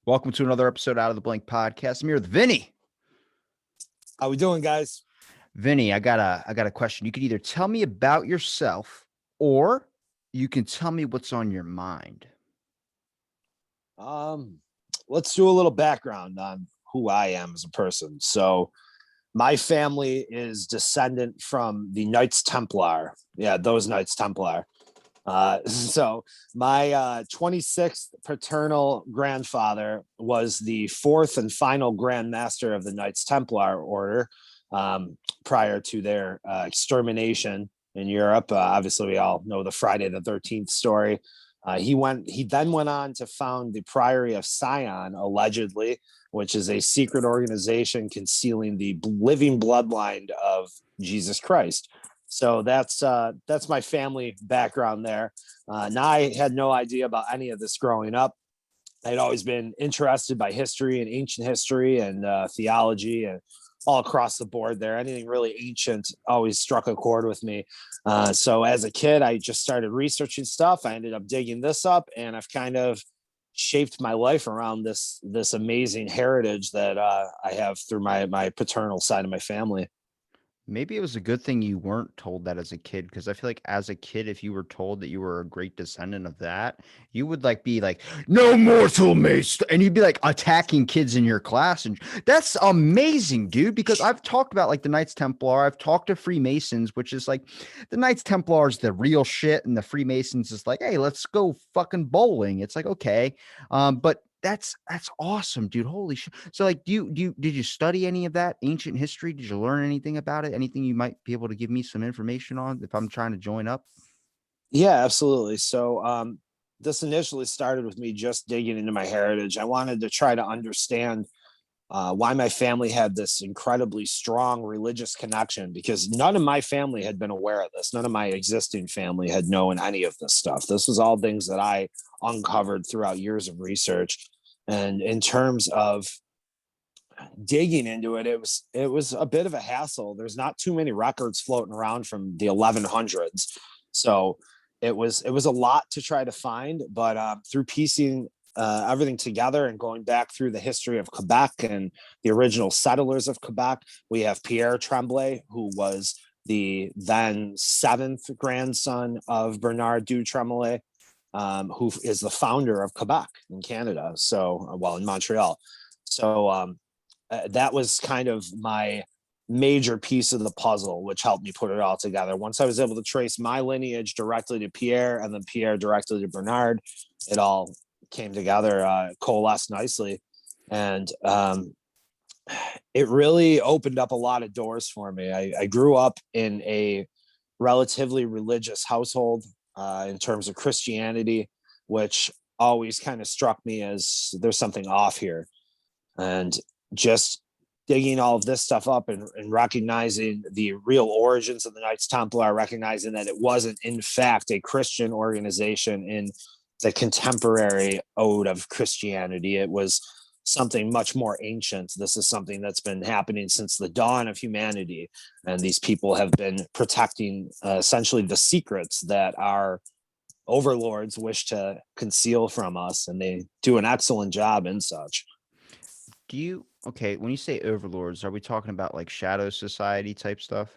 Welcome to another episode Out of the Blank podcast. I'm here with Vini. How we doing, guys? Vini, I got a question. You could either tell me about yourself or you can tell me what's on your mind. Let's do a little background on who I am as a person. So my family is descendant from the Knights Templar. Yeah, those Knights Templar. So my 26th paternal grandfather was the fourth and final Grand Master of the Knights Templar order prior to their extermination in Europe. Obviously, we all know the Friday the 13th story. He then went on to found the Priory of Sion, allegedly, which is a secret organization concealing the living bloodline of Jesus Christ. So that's my family background there. Now, I had no idea about any of this growing up. I'd always been interested by history and ancient history and theology and all across the board there. Anything really ancient always struck a chord with me. So as a kid, I just started researching stuff. I ended up digging this up, and I've kind of shaped my life around this amazing heritage that I have through my paternal side of my family. Maybe it was a good thing you weren't told that as a kid, because I feel like as a kid, if you were told that you were a great descendant of that, you would be like, no mortal may, and you'd be like attacking kids in your class, and that's amazing, dude. Because I've talked about like the Knights Templar, I've talked to Freemasons, which is like the Knights Templar is the real shit, and the Freemasons is like, hey, let's go fucking bowling. It's like okay, but that's awesome, dude. Holy shit. So like did you study any of that ancient history? Did you learn anything about it? Anything you might be able to give me some information on if I'm trying to join up? Yeah, absolutely. So this initially started with me just digging into my heritage. I wanted to try to understand why my family had this incredibly strong religious connection, because none of my family had been aware of this. None of my existing family had known any of this stuff. This was all things that I uncovered throughout years of research. And in terms of digging into it, it was a bit of a hassle. There's not too many records floating around from the 1100s, so it was a lot to try to find. But through piecing everything together and going back through the history of Quebec and the original settlers of Quebec, we have Pierre Tremblay, who was the then seventh grandson of Bernard du Tremblay, who is the founder of Quebec in Canada. So, well, in Montreal. So that was kind of my major piece of the puzzle, which helped me put it all together. Once I was able to trace my lineage directly to Pierre and then Pierre directly to Bernard, it all came together, coalesced nicely. And it really opened up a lot of doors for me. I grew up in a relatively religious household in terms of Christianity, which always kind of struck me as there's something off here. And just digging all of this stuff up and recognizing the real origins of the Knights Templar, recognizing that it wasn't, in fact, a Christian organization in the contemporary ode of Christianity. It was something much more ancient. This is something that's been happening since the dawn of humanity. And these people have been protecting essentially the secrets that our overlords wish to conceal from us. And they do an excellent job in such. Okay, when you say overlords, are we talking about like shadow society type stuff?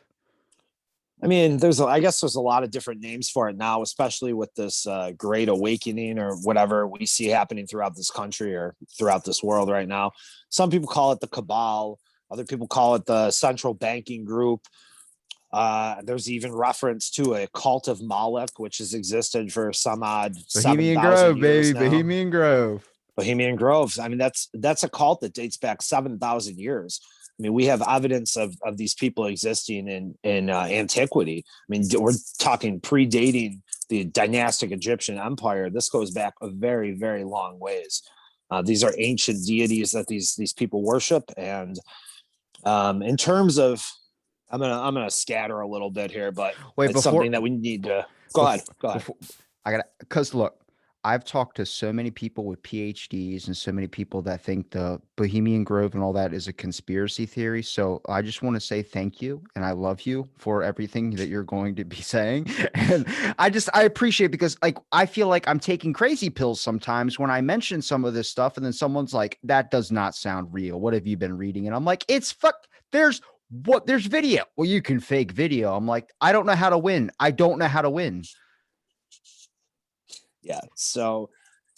I mean, I guess there's a lot of different names for it now, especially with this great awakening or whatever we see happening throughout this country or throughout this world right now. Some people call it the cabal. Other people call it the central banking group. There's even reference to a cult of Moloch, which has existed for some odd Bohemian 7,000 Grove, years baby. now. Bohemian Grove. Bohemian Groves. I mean, that's a cult that dates back 7,000 years. I mean, we have evidence of these people existing in antiquity. I mean, we're talking predating the dynastic Egyptian empire. This goes back a very, very long ways. These are ancient deities that these people worship. And in terms of, I'm gonna scatter a little bit here, but Wait, it's before something that we need to go before ahead. Go ahead. before I gotta, because look, I've talked to so many people with PhDs and so many people that think the Bohemian Grove and all that is a conspiracy theory. So I just want to say thank you and I love you for everything that you're going to be saying. And I appreciate because like I feel like I'm taking crazy pills sometimes when I mention some of this stuff and then someone's like, that does not sound real. What have you been reading? And I'm like, it's there's video. Well, you can fake video. I'm like, I don't know how to win. I don't know how to win. Yeah, so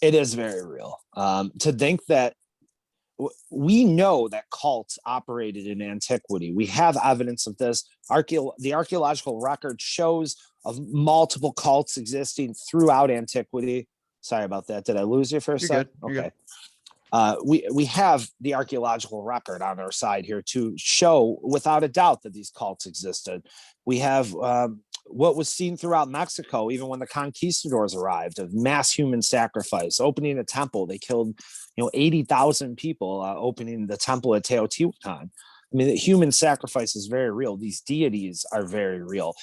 it is very real. To think that we know that cults operated in antiquity. We have evidence of this. The archaeological record shows of multiple cults existing throughout antiquity. Sorry about that. Did I lose you for a You're sec? good. You're Okay. good. We have the archaeological record on our side here to show without a doubt that these cults existed. We have what was seen throughout Mexico, even when the conquistadors arrived, of mass human sacrifice, opening a temple. They killed, 80,000 people opening the temple at Teotihuacan. I mean, the human sacrifice is very real. These deities are very real.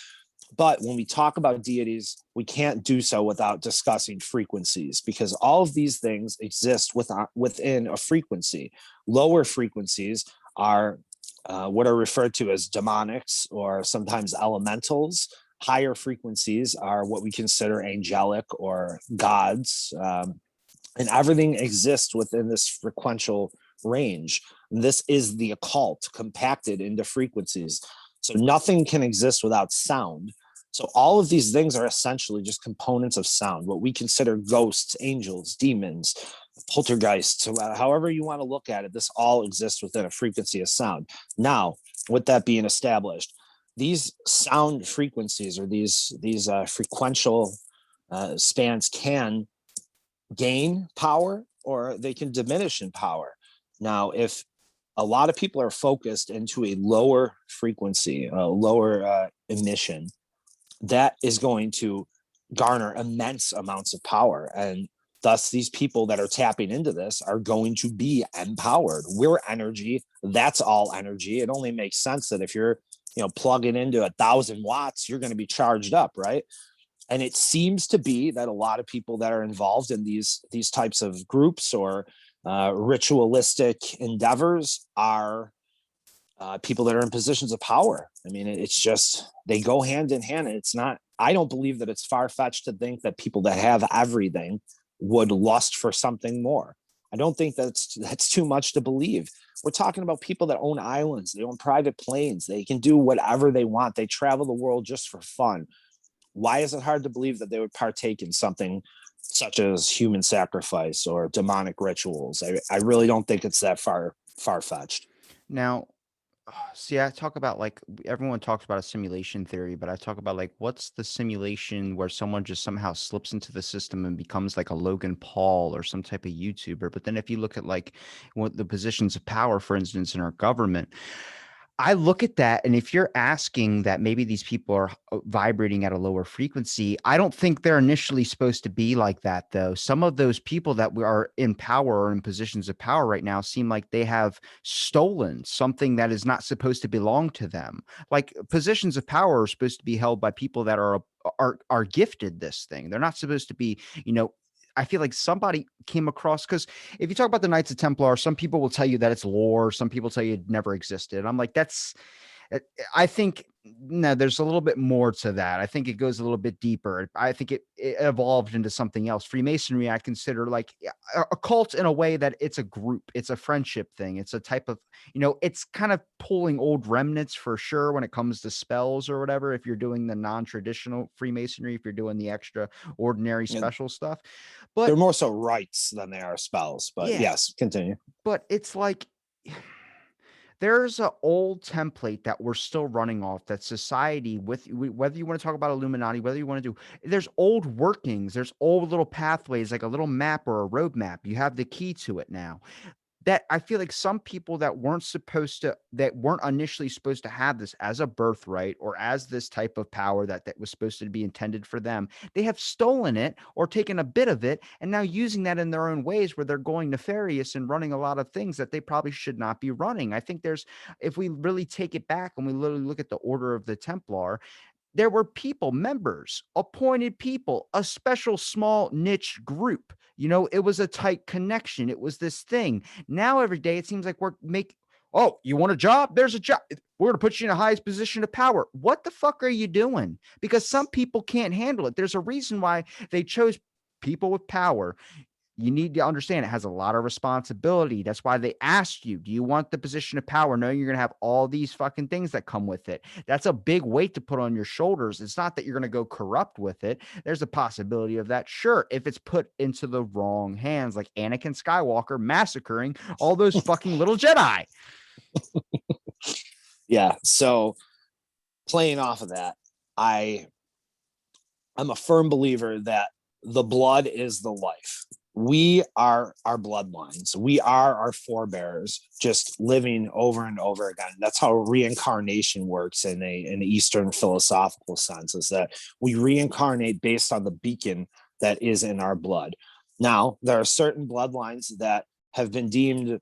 But when we talk about deities, we can't do so without discussing frequencies, because all of these things exist within a frequency. Lower frequencies are what are referred to as demonics or sometimes elementals. Higher frequencies are what we consider angelic or gods. And everything exists within this frequential range. This is the occult compacted into frequencies. So nothing can exist without sound. So all of these things are essentially just components of sound, what we consider ghosts, angels, demons, poltergeists, however you want to look at it. This all exists within a frequency of sound. Now, with that being established, these sound frequencies or these frequential spans can gain power or they can diminish in power. Now, if a lot of people are focused into a lower frequency, a lower emission, that is going to garner immense amounts of power. And thus, these people that are tapping into this are going to be empowered. We're energy. That's all energy. It only makes sense that if you're, plugging into 1,000 watts, you're going to be charged up, right? And it seems to be that a lot of people that are involved in these types of groups or ritualistic endeavors are people that are in positions of power. I mean, it's just they go hand in hand. It's not. I don't believe that it's far fetched to think that people that have everything would lust for something more. I don't think that's too much to believe. We're talking about people that own islands, they own private planes, they can do whatever they want. They travel the world just for fun. Why is it hard to believe that they would partake in something such as human sacrifice or demonic rituals? I really don't think it's that far-fetched. Now, see, I talk about like everyone talks about a simulation theory, but I talk about like what's the simulation where someone just somehow slips into the system and becomes like a Logan Paul or some type of YouTuber. But then if you look at like what the positions of power, for instance, in our government, I look at that, and if you're asking that maybe these people are vibrating at a lower frequency, I don't think they're initially supposed to be like that, though. Some of those people that are in power or in positions of power right now seem like they have stolen something that is not supposed to belong to them. Like positions of power are supposed to be held by people that are gifted this thing. They're not supposed to be, you know, I feel like somebody came across because if you talk about the Knights of Templar, some people will tell you that it's lore. Some people tell you it never existed. I'm like, I think no, there's a little bit more to that. I think it goes a little bit deeper. I think it evolved into something else. Freemasonry, I consider like a cult in a way that it's a group, it's a friendship thing. It's a type of, it's kind of pulling old remnants for sure when it comes to spells or whatever. If you're doing the non-traditional Freemasonry, if you're doing the extraordinary And special stuff, they're but more so rites than they are spells. But yeah, yes, continue. but it's like there's an old template that we're still running off that society whether you want to talk about Illuminati, whether you want to do, there's old workings, there's old little pathways, like a little map or a roadmap. You have the key to it now that I feel like some people that weren't initially supposed to have this as a birthright or as this type of power that was supposed to be intended for them, they have stolen it or taken a bit of it and now using that in their own ways where they're going nefarious and running a lot of things that they probably should not be running. I think if we really take it back and we literally look at the Order of the Templar, there were people, members, appointed people, a special small niche group. You know, it was a tight connection. It was this thing. Now every day it seems like oh, you want a job? There's a job. We're going to put you in the highest position of power. What the fuck are you doing? Because some people can't handle it. There's a reason why they chose people with power. You need to understand it has a lot of responsibility. That's why they asked you, do you want the position of power, knowing you're going to have all these fucking things that come with it? That's a big weight to put on your shoulders. It's not that you're going to go corrupt with it. There's a possibility of that. Sure. If it's put into the wrong hands, like Anakin Skywalker massacring all those fucking little Jedi. Yeah. So playing off of that, I'm a firm believer that the blood is the life. We are our bloodlines. We are our forebears, just living over and over again. That's how reincarnation works in an Eastern philosophical sense, is that we reincarnate based on the beacon that is in our blood. Now, there are certain bloodlines that have been deemed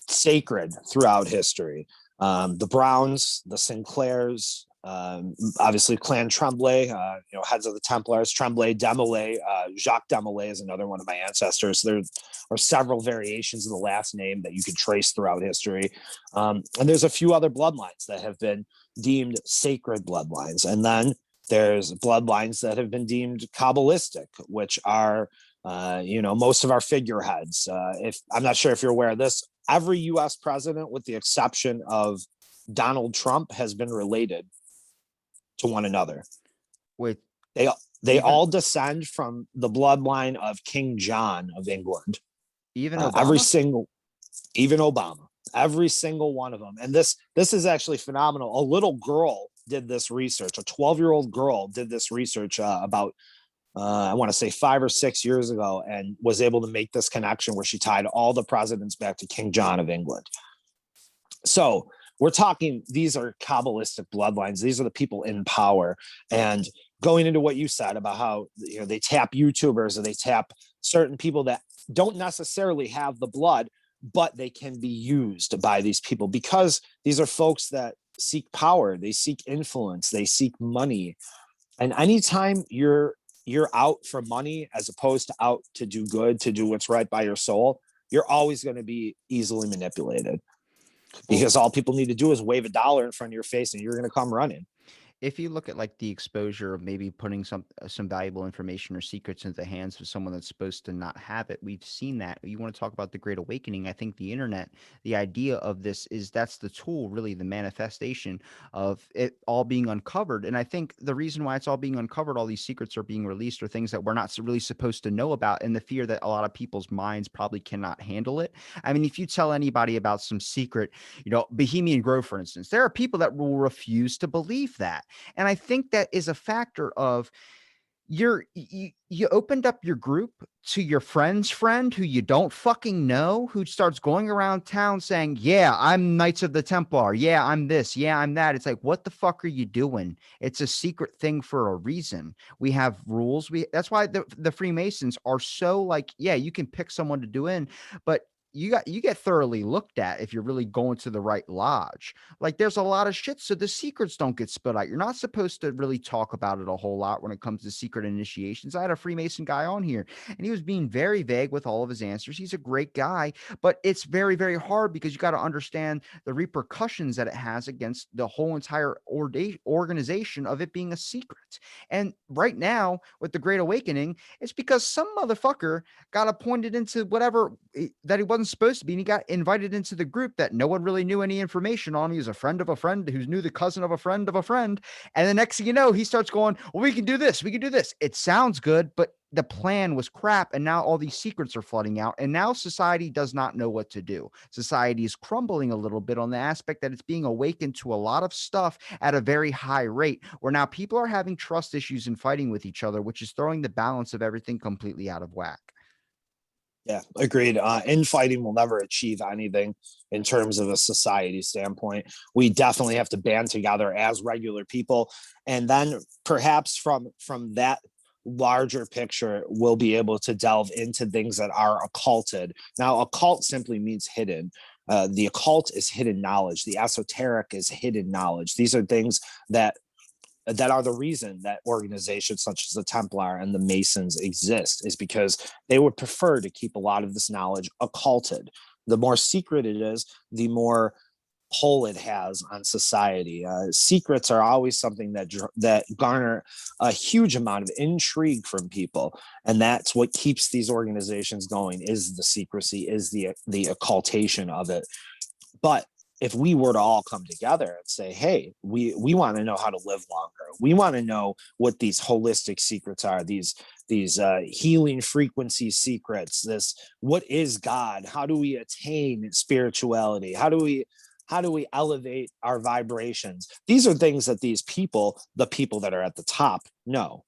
sacred throughout history. The Browns, the Sinclairs, obviously Clan Tremblay, heads of the Templars, Tremblay, Demolay, Jacques Demolay is another one of my ancestors. There are several variations of the last name that you can trace throughout history. And there's a few other bloodlines that have been deemed sacred bloodlines. And then there's bloodlines that have been deemed Kabbalistic, which are, most of our figureheads. If I'm not sure if you're aware of this, every U.S. president, with the exception of Donald Trump, has been related to one another. With they all descend from the bloodline of King John of England. Even Obama? Even Obama, every single one of them. And this is actually phenomenal. A little girl did this research. A 12-year-old girl did this research about I want to say 5 or 6 years ago, and was able to make this connection where she tied all the presidents back to King John of England. So we're talking, these are Kabbalistic bloodlines. These are the people in power. And going into what you said about how they tap YouTubers, or they tap certain people that don't necessarily have the blood, but they can be used by these people, because these are folks that seek power, they seek influence, they seek money. And anytime you're out for money as opposed to out to do good, to do what's right by your soul, you're always going to be easily manipulated, because all people need to do is wave $1 in front of your face and you're going to come running. If you look at like the exposure of maybe putting some valuable information or secrets into the hands of someone that's supposed to not have it, we've seen that. You want to talk about the Great Awakening? I think the internet, the idea of this is that's the tool, really, the manifestation of it all being uncovered. And I think the reason why it's all being uncovered, all these secrets are being released, are things that we're not really supposed to know about, and the fear that a lot of people's minds probably cannot handle it. I mean, if you tell anybody about some secret, Bohemian Grove, for instance, there are people that will refuse to believe that. And I think that is a factor of you opened up your group to your friend's friend who you don't fucking know, who starts going around town saying, yeah, I'm Knights of the Templar. Yeah, I'm this. Yeah, I'm that. It's like, what the fuck are you doing? It's a secret thing for a reason. We have rules. That's why the Freemasons are so like, yeah, you can pick someone to do in, but you get thoroughly looked at if you're really going to the right lodge. Like, there's a lot of shit, so the secrets don't get spilled out. You're not supposed to really talk about it a whole lot when it comes to secret initiations. I had a Freemason guy on here, and he was being very vague with all of his answers. He's a great guy, but it's very, very hard, because you got to understand the repercussions that it has against the whole entire organization of it being a secret. And right now, with the Great Awakening, it's because some motherfucker got appointed into whatever that he wasn't supposed to be, and he got invited into the group that no one really knew any information on. He was a friend of a friend who knew the cousin of a friend of a friend, and the next thing you know, he starts going, well, we can do this, we can do this. It sounds good, but the plan was crap, and now all these secrets are flooding out, and now society does not know what to do. Society is crumbling a little bit on the aspect that it's being awakened to a lot of stuff at a very high rate, where now people are having trust issues and fighting with each other, which is throwing the balance of everything completely out of whack. Yeah, agreed. Infighting will never achieve anything in terms of a society standpoint. We definitely have to band together as regular people, and then perhaps from that larger picture, we'll be able to delve into things that are occulted. Now, occult simply means hidden. The occult is hidden knowledge. The esoteric is hidden knowledge. These are things that that are the reason that organizations such as the Templar and the Masons exist, is because they would prefer to keep a lot of this knowledge occulted. The more secret it is, the more pull it has on society. Secrets are always something that garner a huge amount of intrigue from people, and that's what keeps these organizations going. Is the secrecy, is the occultation of it. But if we were to all come together and say, hey, we want to know how to live longer, we want to know what these holistic secrets are, these healing frequency secrets, this, what is God, how do we attain spirituality, how do we elevate our vibrations? These are things that these people, the people that are at the top, know.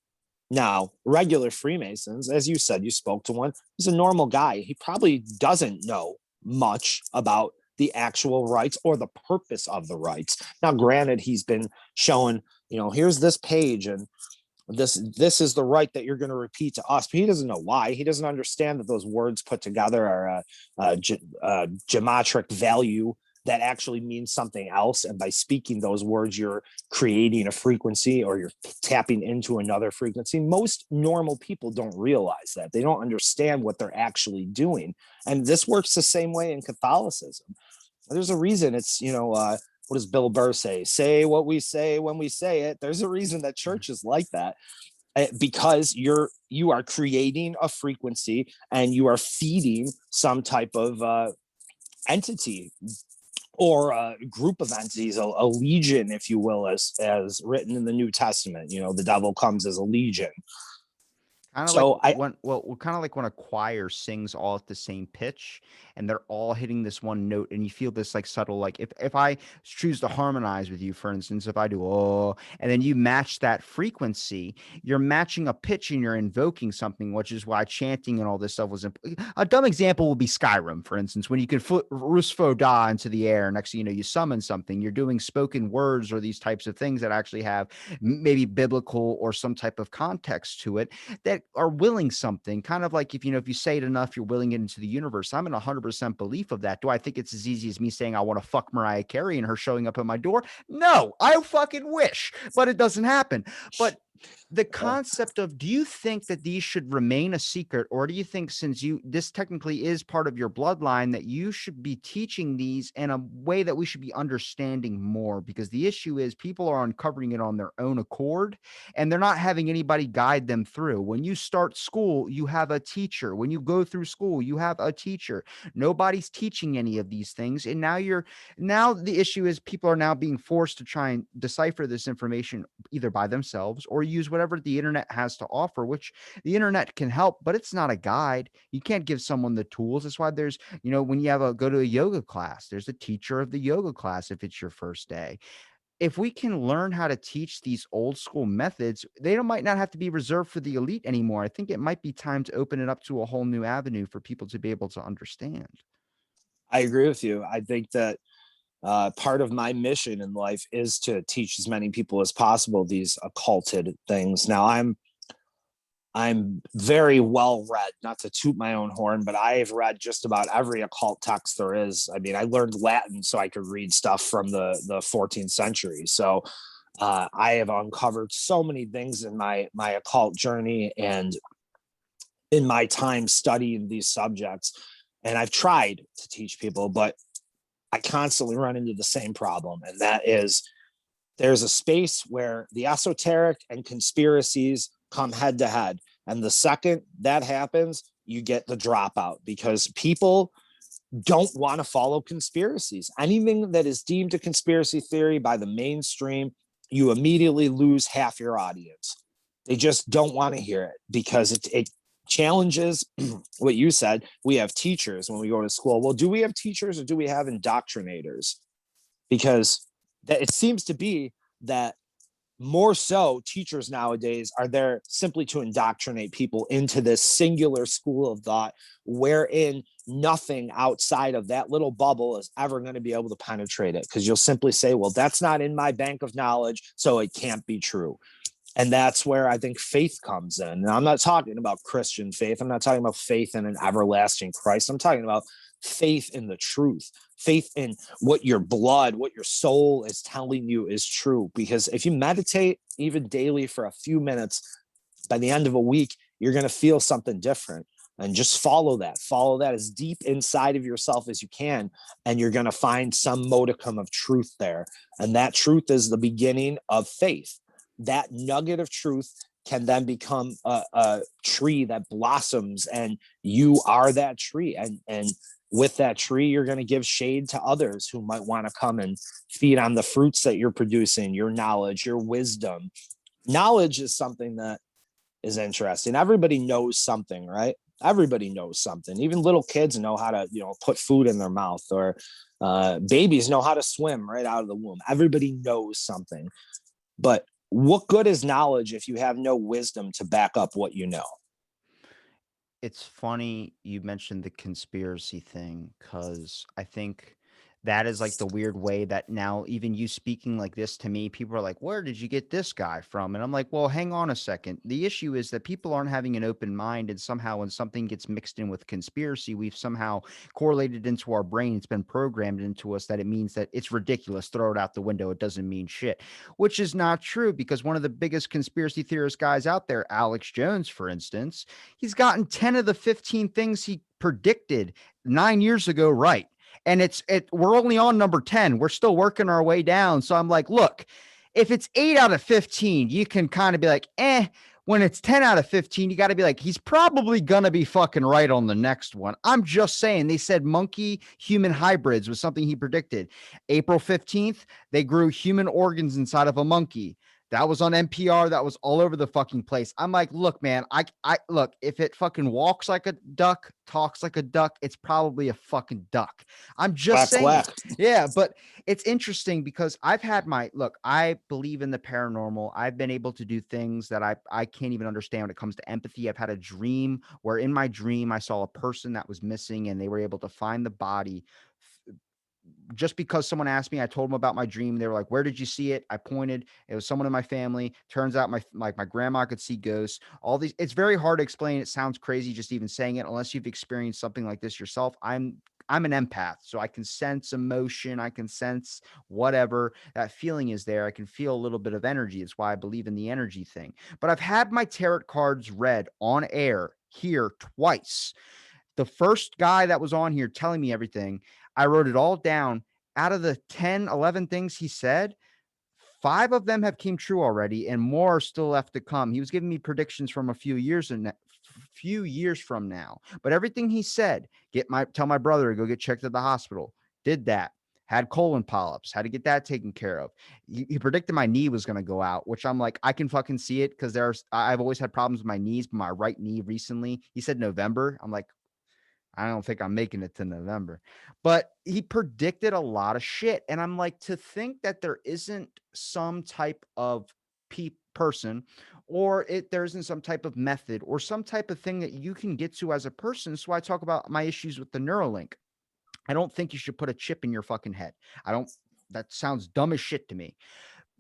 Now, regular Freemasons, as you said, you spoke to one, he's a normal guy. He probably doesn't know much about the actual rites or the purpose of the rites. Now, granted, he's been shown, here's this page, and this is the rite that you're going to repeat to us, but he doesn't know why. He doesn't understand that those words put together are a geometric value that actually means something else. And by speaking those words, you're creating a frequency, or you're tapping into another frequency. Most normal people don't realize that. They don't understand what they're actually doing. And this works the same way in Catholicism. There's a reason it's, what does Bill Burr say? Say what we say when we say it. There's a reason that church is like that. Because you are creating a frequency, and you are feeding some type of entity, or a group of entities, a legion, if you will, as written in the New Testament. The devil comes as a legion. Kind of So like kind of like when a choir sings all at the same pitch, and they're all hitting this one note, and you feel this like subtle, like if I choose to harmonize with you, for instance, if I do oh, and then you match that frequency, you're matching a pitch and you're invoking something, which is why chanting and all this stuff was a dumb example would be Skyrim, for instance, when you can Rusfo Da into the air. Next thing you know, you summon something. You're doing spoken words or these types of things that actually have maybe biblical or some type of context to it, that are willing something, kind of like if you say it enough, you're willing it into the universe. I'm in 100% belief of that. Do I think it's as easy as me saying I want to fuck Mariah Carey and her showing up at my door? No, I fucking wish, but it doesn't happen. But the concept of, do you think that these should remain a secret, or do you think, since this technically is part of your bloodline, that you should be teaching these in a way that we should be understanding more? Because the issue is people are uncovering it on their own accord, and they're not having anybody guide them through. When you start school, you have a teacher. When you go through school, you have a teacher. Nobody's teaching any of these things. And now the issue is people are now being forced to try and decipher this information either by themselves or use whatever the internet has to offer, which the internet can help, but it's not a guide. You can't give someone the tools. That's why there's, when you go to a yoga class, there's a teacher of the yoga class if it's your first day. If we can learn how to teach these old school methods, they might not have to be reserved for the elite anymore. I think it might be time to open it up to a whole new avenue for people to be able to understand. I agree with you. I think that part of my mission in life is to teach as many people as possible these occulted things. Now, I'm very well read, not to toot my own horn, but I have read just about every occult text there is. I mean, I learned Latin so I could read stuff from the 14th century. So I have uncovered so many things in my occult journey and in my time studying these subjects. And I've tried to teach people, but I constantly run into the same problem. And that is, there's a space where the esoteric and conspiracies come head to head. And the second that happens, you get the dropout, because people don't want to follow conspiracies. Anything that is deemed a conspiracy theory by the mainstream, you immediately lose half your audience. They just don't want to hear it because it challenges what you said. We have teachers when we go to school. Well, do we have teachers or do we have indoctrinators? Because it seems to be that more so teachers nowadays are there simply to indoctrinate people into this singular school of thought, wherein nothing outside of that little bubble is ever going to be able to penetrate it, because you'll simply say, well, that's not in my bank of knowledge, so it can't be true. And that's where I think faith comes in. And I'm not talking about Christian faith. I'm not talking about faith in an everlasting Christ. I'm talking about faith in the truth, faith in what your blood, what your soul is telling you is true. Because if you meditate even daily for a few minutes, by the end of a week, you're going to feel something different. And just follow that as deep inside of yourself as you can. And you're going to find some modicum of truth there. And that truth is the beginning of faith. That nugget of truth can then become a tree that blossoms, and you are that tree. And with that tree, you're going to give shade to others who might want to come and feed on the fruits that you're producing, your knowledge, your wisdom. Knowledge is something that is interesting. Everybody knows something, right? Everybody knows something. Even little kids know how to, put food in their mouth, or babies know how to swim right out of the womb. Everybody knows something. But what good is knowledge if you have no wisdom to back up what you know? It's funny you mentioned the conspiracy thing, because I think that is like the weird way that now even you speaking like this to me, people are like, where did you get this guy from? And I'm like, well, hang on a second. The issue is that people aren't having an open mind, and somehow when something gets mixed in with conspiracy, we've somehow correlated into our brain. It's been programmed into us that it means that it's ridiculous. Throw it out the window. It doesn't mean shit, which is not true, because one of the biggest conspiracy theorist guys out there, Alex Jones, for instance, he's gotten 10 of the 15 things he predicted 9 years ago right. And we're only on number 10. We're still working our way down. So I'm like, look, if it's 8 out of 15, you can kind of be like, when it's 10 out of 15, you got to be like, he's probably going to be fucking right on the next one. I'm just saying, they said monkey human hybrids was something he predicted. April 15th, they grew human organs inside of a monkey. That was on NPR. That was all over the fucking place. I'm like, look, man, I look, if it fucking walks like a duck, talks like a duck, it's probably a fucking duck. I'm just saying. Quack. Yeah, but it's interesting because I believe in the paranormal. I've been able to do things that I can't even understand when it comes to empathy. I've had a dream where in my dream, I saw a person that was missing, and they were able to find the body. Just because someone asked me, I told them about my dream. They were like, where did you see it? I pointed. It was someone in my family. Turns out my grandma could see ghosts. All these, it's very hard to explain. It sounds crazy just even saying it, unless you've experienced something like this yourself. I'm an empath, so I can sense emotion. I can sense whatever that feeling is there. I can feel a little bit of energy. It's why I believe in the energy thing. But I've had my tarot cards read on air here twice. The first guy that was on here telling me everything, I wrote it all down. Out of the 10, 11 things he said, 5 of them have came true already, and more are still left to come. He was giving me predictions from a few years from now. But everything he said, tell my brother to go get checked at the hospital. Did that. Had colon polyps, had to get that taken care of. He predicted my knee was going to go out, which I'm like, I can fucking see it, because I've always had problems with my knees, but my right knee recently. He said November. I'm like, I don't think I'm making it to November. But he predicted a lot of shit. And I'm like, to think that there isn't some type of person, or there isn't some type of method or some type of thing that you can get to as a person. So I talk about my issues with the Neuralink. I don't think you should put a chip in your fucking head. That sounds dumb as shit to me.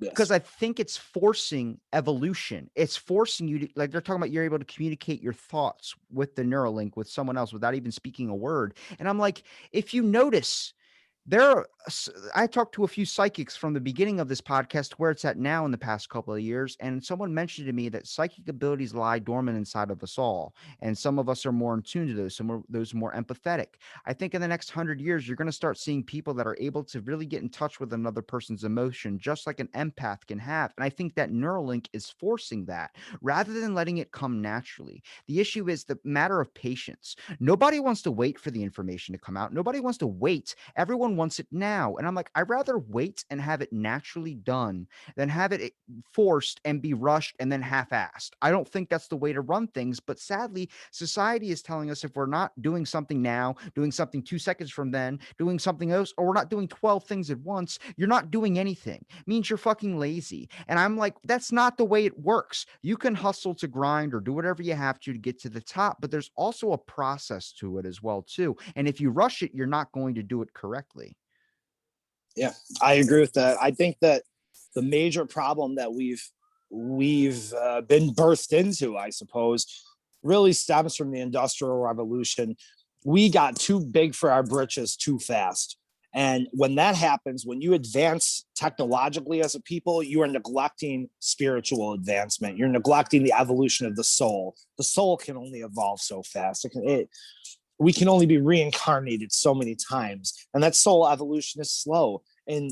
Because I think it's forcing evolution. It's forcing you to, like they're talking about, you're able to communicate your thoughts with the Neuralink with someone else without even speaking a word. And I'm like, if you notice, I talked to a few psychics from the beginning of this podcast to where it's at now in the past couple of years. And someone mentioned to me that psychic abilities lie dormant inside of us all. And some of us are more in tune to those, those more empathetic. I think in the next 100 years, you're going to start seeing people that are able to really get in touch with another person's emotion, just like an empath can have. And I think that Neuralink is forcing that rather than letting it come naturally. The issue is the matter of patience. Nobody wants to wait for the information to come out. Nobody wants to wait. Everyone wants it now. And I'm like, I'd rather wait and have it naturally done than have it forced and be rushed and then half-assed. I don't think that's the way to run things. But sadly, society is telling us if we're not doing something now, doing something 2 seconds from then, doing something else, or we're not doing 12 things at once, you're not doing anything. It means you're fucking lazy. And I'm like, that's not the way it works. You can hustle to grind or do whatever you have to get to the top, but there's also a process to it as well, too. And if you rush it, you're not going to do it correctly. Yeah, I agree with that. I think that the major problem that we've been birthed into, I suppose, really stems from the Industrial Revolution. we got too big for our britches too fast. And when that happens, when you advance technologically as a people, you are neglecting spiritual advancement. You're neglecting the evolution of the soul. The soul can only evolve so fast. We can only be reincarnated so many times. And that soul evolution is slow. And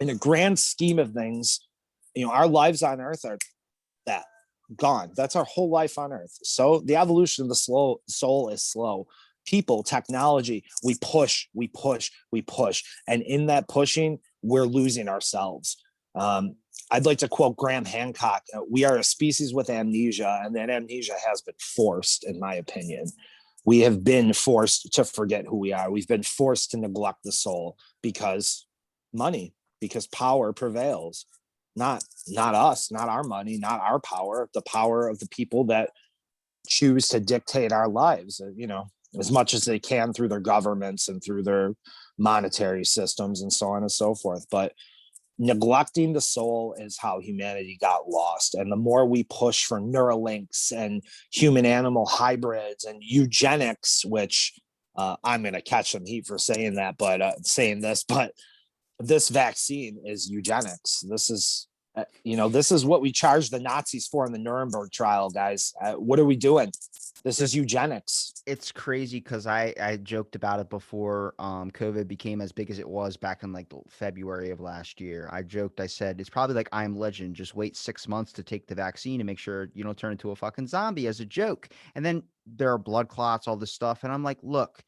in a grand scheme of things, our lives on earth are that gone. That's our whole life on earth. So the evolution of the soul is slow. People, technology, we push. And in that pushing, we're losing ourselves. I'd like to quote Graham Hancock. We are a species with amnesia, and that amnesia has been forced, in my opinion. We have been forced to forget who we are. We've been forced to neglect the soul because money, because power prevails. Not us, not our money, not our power, the power of the people that choose to dictate our lives, as much as they can through their governments and through their monetary systems and so on and so forth. But neglecting the soul is how humanity got lost. And the more we push for Neuralinks and human animal hybrids and eugenics, which I'm going to catch some heat for saying that, but but this vaccine is eugenics. This is what we charged the Nazis for in the Nuremberg trial, guys. What are we doing? This is eugenics. It's crazy because I joked about it before COVID became as big as it was back in like February of last year. I said, it's probably like I Am Legend. Just wait 6 months to take the vaccine and make sure you don't turn into a fucking zombie, as a joke. And then there are blood clots, all this stuff. And I'm like, look,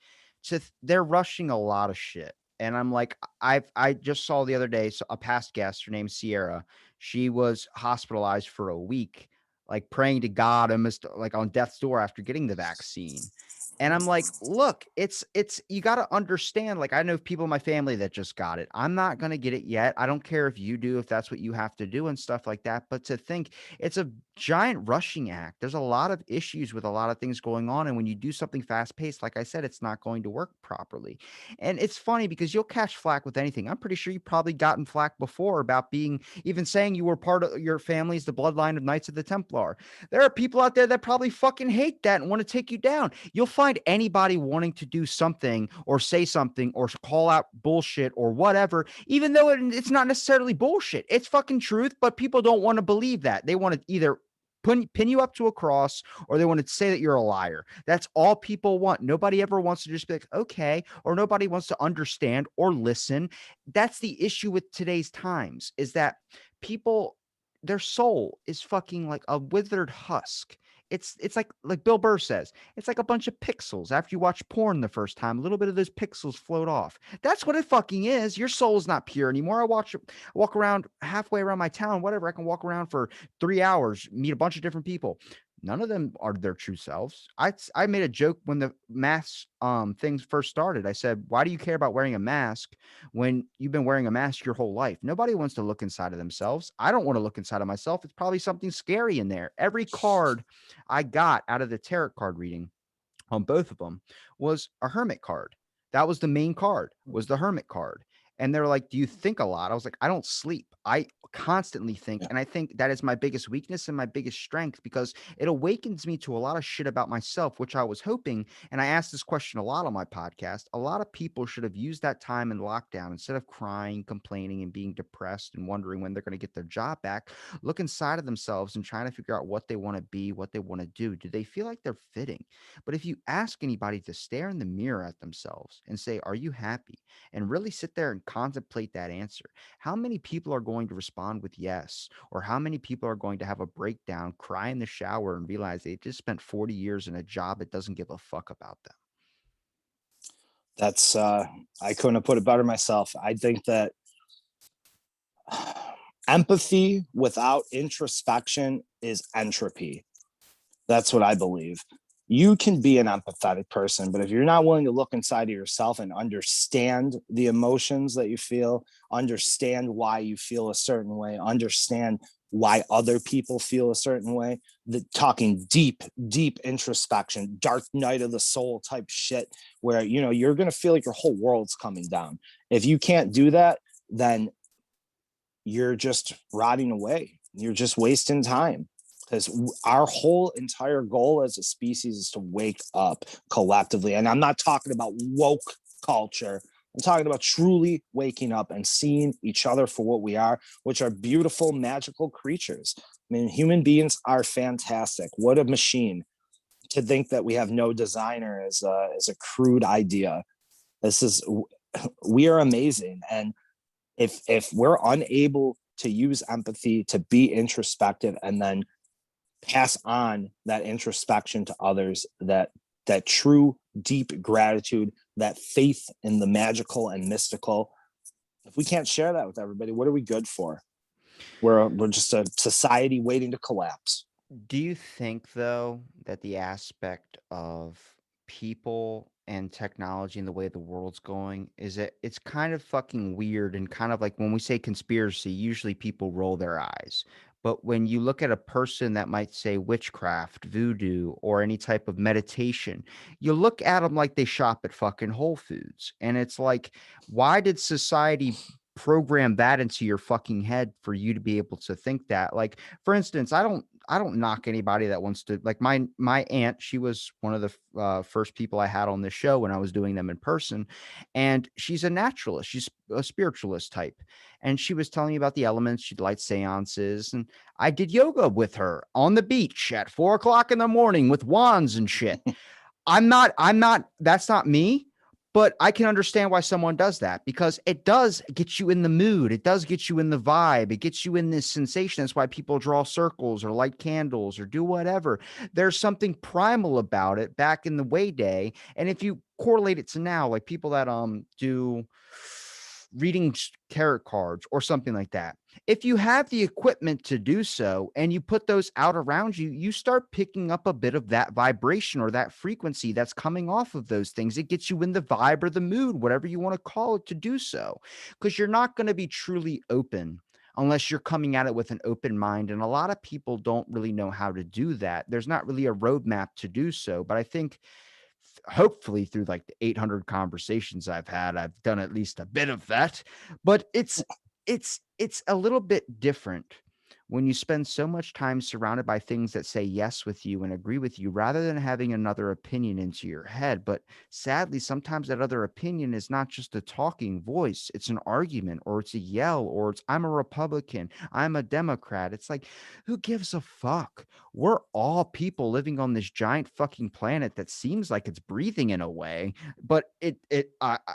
they're rushing a lot of shit. And I'm like, I just saw the other day, a past guest, her name's Sierra. She was hospitalized for a week, like praying to God, almost like on death's door after getting the vaccine. And I'm like, look, it's you got to understand, like, I know people in my family that just got it. I'm not going to get it yet. I don't care if you do, if that's what you have to do and stuff like that. But to think it's a giant rushing act. There's a lot of issues with a lot of things going on. And when you do something fast paced, like I said, it's not going to work properly. And it's funny because you'll catch flack with anything. I'm pretty sure you've probably gotten flack before about even saying you were part of your family's the bloodline of Knights of the Templar. There are people out there that probably fucking hate that and want to take you down. You'll find anybody wanting to do something or say something or call out bullshit or whatever, even though it's not necessarily bullshit. It's fucking truth, but people don't want to believe that. They want to either pin you up to a cross, or they want to say that you're a liar. That's all people want. Nobody ever wants to just be like, okay, or nobody wants to understand or listen. That's the issue with today's times, is that people, their soul is fucking like a withered husk. It's like Bill Burr says, it's like a bunch of pixels. After you watch porn the first time, a little bit of those pixels float off. That's what it fucking is. Your soul's not pure anymore. Walk around halfway around my town, whatever. I can walk around for 3 hours, meet a bunch of different people. None of them are their true selves. I made a joke when the mask things first started. I said, why do you care about wearing a mask when you've been wearing a mask your whole life? Nobody wants to look inside of themselves. I don't want to look inside of myself. It's probably something scary in there. Every card I got out of the tarot card reading on both of them was a hermit card. That was the main card, was the hermit card. And they're like, do you think a lot? I was like, I don't sleep. I constantly think. And I think that is my biggest weakness and my biggest strength, because it awakens me to a lot of shit about myself, which I was hoping. And I asked this question a lot on my podcast. A lot of people should have used that time in lockdown, instead of crying, complaining, and being depressed and wondering when they're going to get their job back. Look inside of themselves and trying to figure out what they want to be, what they want to do. Do they feel like they're fitting? But if you ask anybody to stare in the mirror at themselves and say, are you happy? And really sit there and contemplate that answer, how many people are going to respond with yes? Or how many people are going to have a breakdown, cry in the shower, and realize they just spent 40 years in a job that doesn't give a fuck about them? That's I couldn't have put it better myself. I think that empathy without introspection is entropy. That's what I believe. You can be an empathetic person, but if you're not willing to look inside of yourself and understand the emotions that you feel, understand why you feel a certain way, understand why other people feel a certain way, talking deep introspection, dark night of the soul type shit, where you're going to feel like your whole world's coming down. If you can't do that, then you're just rotting away. You're just wasting time. because our whole entire goal as a species is to wake up collectively. And I'm not talking about woke culture. I'm talking about truly waking up and seeing each other for what we are, which are beautiful, magical creatures. I mean, human beings are fantastic. What a machine. To think that we have no designer is a crude idea. We are amazing. And if we're unable to use empathy, to be introspective, and then pass on that introspection to others, that true deep gratitude, that faith in the magical and mystical, if we can't share that with everybody, what are we good for? We're just a society waiting to collapse. Do you think, though, that the aspect of people and technology and the way the world's going is that it's kind of fucking weird, and kind of like when we say conspiracy, usually people roll their eyes. But when you look at a person that might say witchcraft, voodoo, or any type of meditation, you look at them like they shop at fucking Whole Foods. And it's like, why did society program that into your fucking head for you to be able to think that? Like, for instance, I don't knock anybody that wants to, like, my aunt. She was one of the first people I had on this show when I was doing them in person, and she's a naturalist. She's a spiritualist type, and she was telling me about the elements. She'd light seances, and I did yoga with her on the beach at 4 o'clock in the morning with wands and shit. I'm not, that's not me, but I can understand why someone does that, because it does get you in the mood. It does get you in the vibe. It gets you in this sensation. That's why people draw circles or light candles or do whatever. There's something primal about it back in the way day. And if you correlate it to now, like people that do reading tarot cards or something like that, if you have the equipment to do so and you put those out around you, you start picking up a bit of that vibration or that frequency that's coming off of those things. It gets you in the vibe or the mood, whatever you want to call it, to do so, because you're not going to be truly open unless you're coming at it with an open mind. And a lot of people don't really know how to do that. There's not really a roadmap to do so. But I think hopefully through like the 800 conversations I've had, I've done at least a bit of that. But it's a little bit different when you spend so much time surrounded by things that say yes with you and agree with you, rather than having another opinion into your head. But sadly, sometimes that other opinion is not just a talking voice, it's an argument, or it's a yell, or it's I'm a Republican, I'm a Democrat. It's like, who gives a fuck? We're all people living on this giant fucking planet that seems like it's breathing in a way. But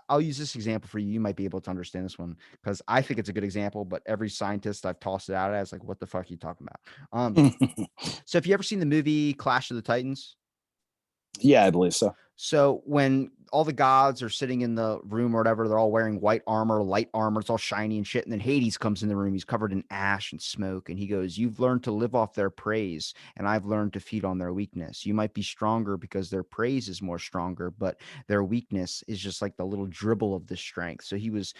I'll use this example for you. You might be able to understand this one, because I think it's a good example, but every scientist I've tossed it out as, like, what the fuck are you talking about? So if you ever seen the movie Clash of the Titans? Yeah, I believe so. So when all the gods are sitting in the room or whatever, they're all wearing white armor, light armor, it's all shiny and shit. And then Hades comes in the room. He's covered in ash and smoke. And he goes, "You've learned to live off their praise, and I've learned to feed on their weakness. You might be stronger because their praise is more stronger, but their weakness is just like the little dribble of the strength." So he was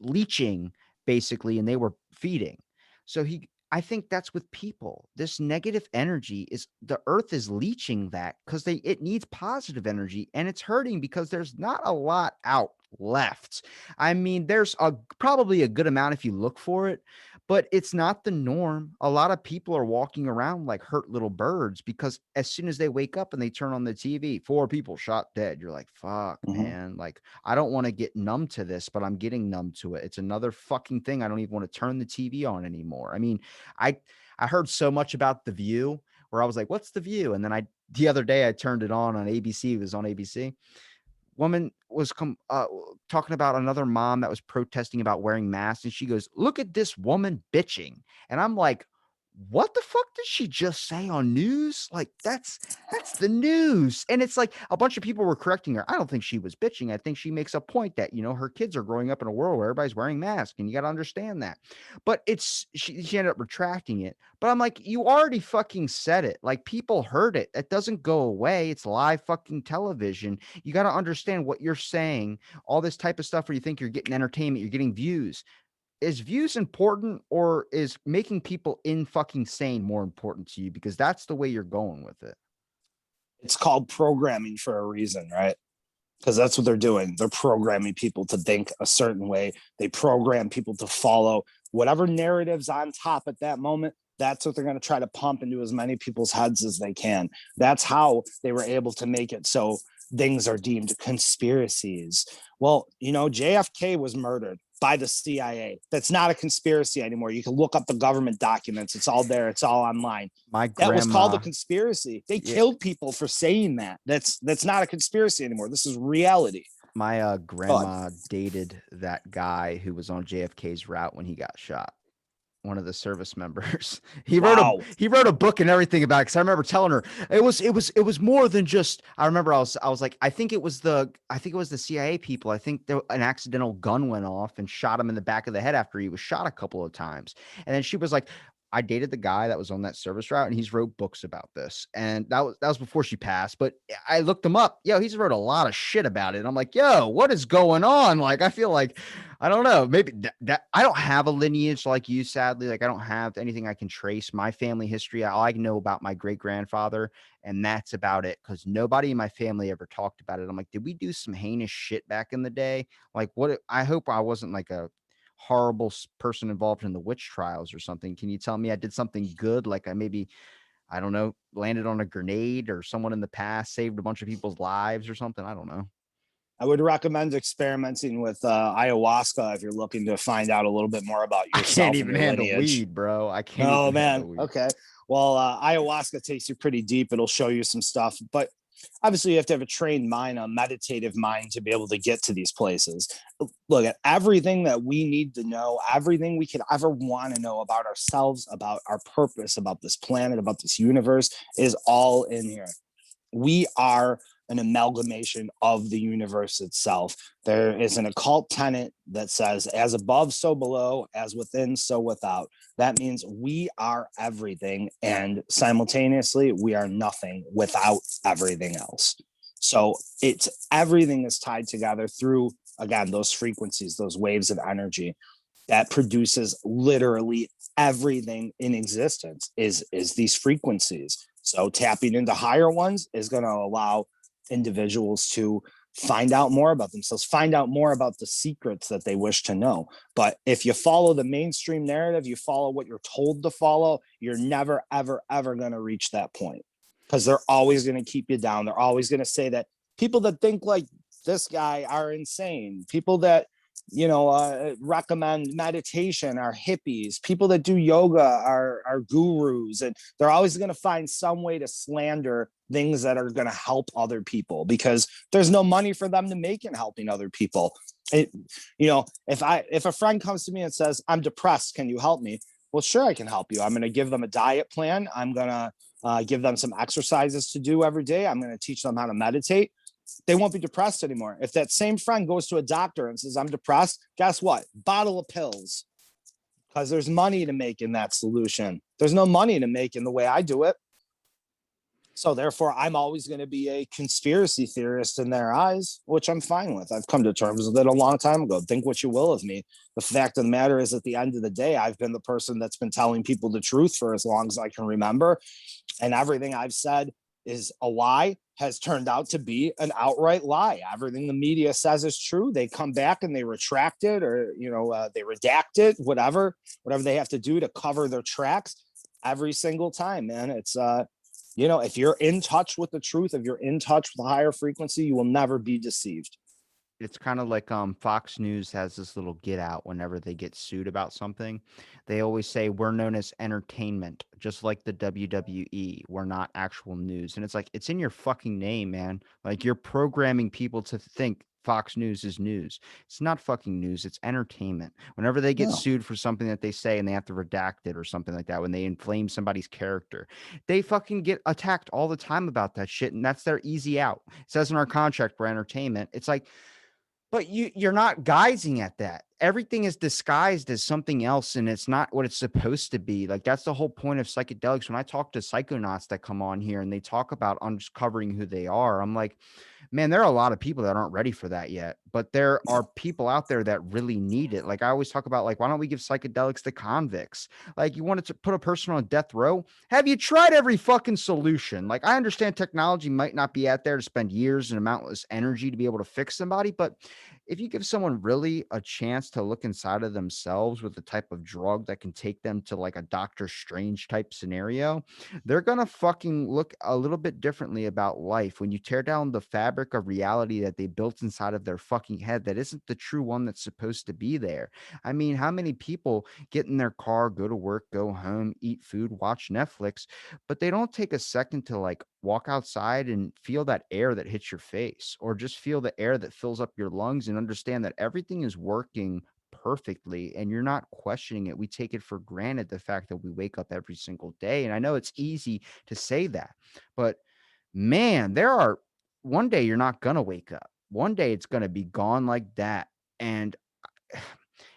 leeching basically, and they were feeding. So I think that's with people. This negative energy is, the earth is leaching that because it needs positive energy, and it's hurting because there's not a lot out left. I mean, there's probably a good amount if you look for it, but it's not the norm. A lot of people are walking around like hurt little birds, because as soon as they wake up and they turn on the TV, 4 people shot dead. You're like, fuck, man. Like, I don't want to get numb to this, but I'm getting numb to it. It's another fucking thing. I don't even want to turn the TV on anymore. I mean, I I heard so much about The View, where I was like, what's The View? And then the other day I turned it on ABC. It was on ABC. Woman was talking about another mom that was protesting about wearing masks, and she goes, "Look at this woman bitching." And I'm like, what the fuck did she just say on news? Like, that's the news. And it's like a bunch of people were correcting her. I don't think she was bitching. I think she makes a point that, her kids are growing up in a world where everybody's wearing masks, and you got to understand that. But she ended up retracting it. But I'm like, you already fucking said it. Like, people heard it. It doesn't go away. It's live fucking television. You got to understand what you're saying. All this type of stuff where you think you're getting entertainment, you're getting views. Is views important, or is making people in fucking sane more important to you? Because that's the way you're going with it. It's called programming for a reason, right? Because that's what they're doing. They're programming people to think a certain way. They program people to follow whatever narrative's on top at that moment. That's what they're going to try to pump into as many people's heads as they can. That's how they were able to make it so things are deemed conspiracies. Well, JFK was murdered by the CIA. That's not a conspiracy anymore. You can look up the government documents. It's all there. It's all online. My That was called a grandma, conspiracy. They yeah, killed people for saying that. That's not a conspiracy anymore. This is reality. my God. grandma dated that guy who was on JFK's route when he got shot. One of the service members. Wow. He wrote a book and everything about it. Cause I remember telling her it was more than just, I remember I was like, I think it was the CIA people. I think an accidental gun went off and shot him in the back of the head after he was shot a couple of times. And then she was like, I dated the guy that was on that service route and he's wrote books about this. And that was before she passed, but I looked him up. Yo, he's wrote a lot of shit about it. And I'm like, yo, what is going on? Like, I feel like, I don't know, maybe that I don't have a lineage like you, sadly. Like, I don't have anything I can trace my family history. All I know about my great grandfather, and that's about it. Cause nobody in my family ever talked about it. I'm like, did we do some heinous shit back in the day? Like, I hope I wasn't like a horrible person involved in the witch trials or something. Can you tell me I did something good? Like I don't know, landed on a grenade or someone in the past saved a bunch of people's lives or something. I don't know. I would recommend experimenting with ayahuasca if you're looking to find out a little bit more about I can't yourself and even your handle lineage. weed, bro. I can't Oh even handle man. weed. Okay. Well, ayahuasca takes you pretty deep. It'll show you some stuff, but obviously you have to have a trained mind, a meditative mind to be able to get to these places. Look at everything that we need to know, everything we could ever want to know about ourselves, about our purpose, about this planet, about this universe is all in here. We are an amalgamation of the universe itself. There is an occult tenet that says, as above, so below, as within, so without. That means we are everything, and simultaneously, we are nothing without everything else. So it's everything is tied together through, again, those frequencies, those waves of energy that produces literally everything in existence is these frequencies. So tapping into higher ones is going to allow individuals to find out more about themselves, find out more about the secrets that they wish to know. But if you follow the mainstream narrative, you follow what you're told to follow, you're never, ever, ever going to reach that point, because they're always going to keep you down. They're always going to say that people that think like this guy are insane. People that recommend meditation are hippies. People that do yoga are gurus, and they're always going to find some way to slander things that are going to help other people, because there's no money for them to make in helping other people. If a friend comes to me and says, I'm depressed, can you help me? Well, sure, I can help you. I'm going to give them a diet plan. I'm going to give them some exercises to do every day. I'm going to teach them how to meditate. They won't be depressed anymore. If that same friend goes to a doctor and says, I'm depressed, guess what? Bottle of pills, because there's money to make in that solution. There's no money to make in the way I do it. So therefore, I'm always going to be a conspiracy theorist in their eyes, which I'm fine with. I've come to terms with it a long time ago. Think what you will of me. The fact of the matter is, at the end of the day, I've been the person that's been telling people the truth for as long as I can remember. And everything I've said is a lie has turned out to be an outright lie. Everything the media says is true. They come back and they retract it, or they redact it, whatever they have to do to cover their tracks every single time, man. It's if you're in touch with the truth, if you're in touch with the higher frequency, you will never be deceived. It's kind of like Fox News has this little get out whenever they get sued about something. They always say we're known as entertainment, just like the WWE. We're not actual news. And it's like, it's in your fucking name, man. Like, you're programming people to think Fox News is news. It's not fucking news. It's entertainment. Whenever they get No. sued for something that they say and they have to redact it or something like that, when they inflame somebody's character, they fucking get attacked all the time about that shit. And that's their easy out. It says in our contract, we're entertainment. It's like, but you're not guising at that. Everything is disguised as something else, and it's not what it's supposed to be. Like, that's the whole point of psychedelics. When I talk to psychonauts that come on here and they talk about uncovering who they are, I'm like, man, there are a lot of people that aren't ready for that yet. but there are people out there that really need it. Like I always talk about, like, why don't we give psychedelics to convicts? Like, you wanted to put a person on death row? Have you tried every fucking solution? Like, I understand technology might not be out there to spend years and amountless energy to be able to fix somebody, but if you give someone really a chance to look inside of themselves with the type of drug that can take them to like a Doctor Strange type scenario, they're going to fucking look a little bit differently about life. When you tear down the fabric of reality that they built inside of their fucking head, that isn't the true one that's supposed to be there. I mean, how many people get in their car, go to work, go home, eat food, watch Netflix, but they don't take a second to like walk outside and feel that air that hits your face, or just feel the air that fills up your lungs, and understand that everything is working perfectly and you're not questioning it. We take it for granted, the fact that we wake up every single day. And I know it's easy to say that, but man, one day you're not going to wake up. One day it's going to be gone like that. And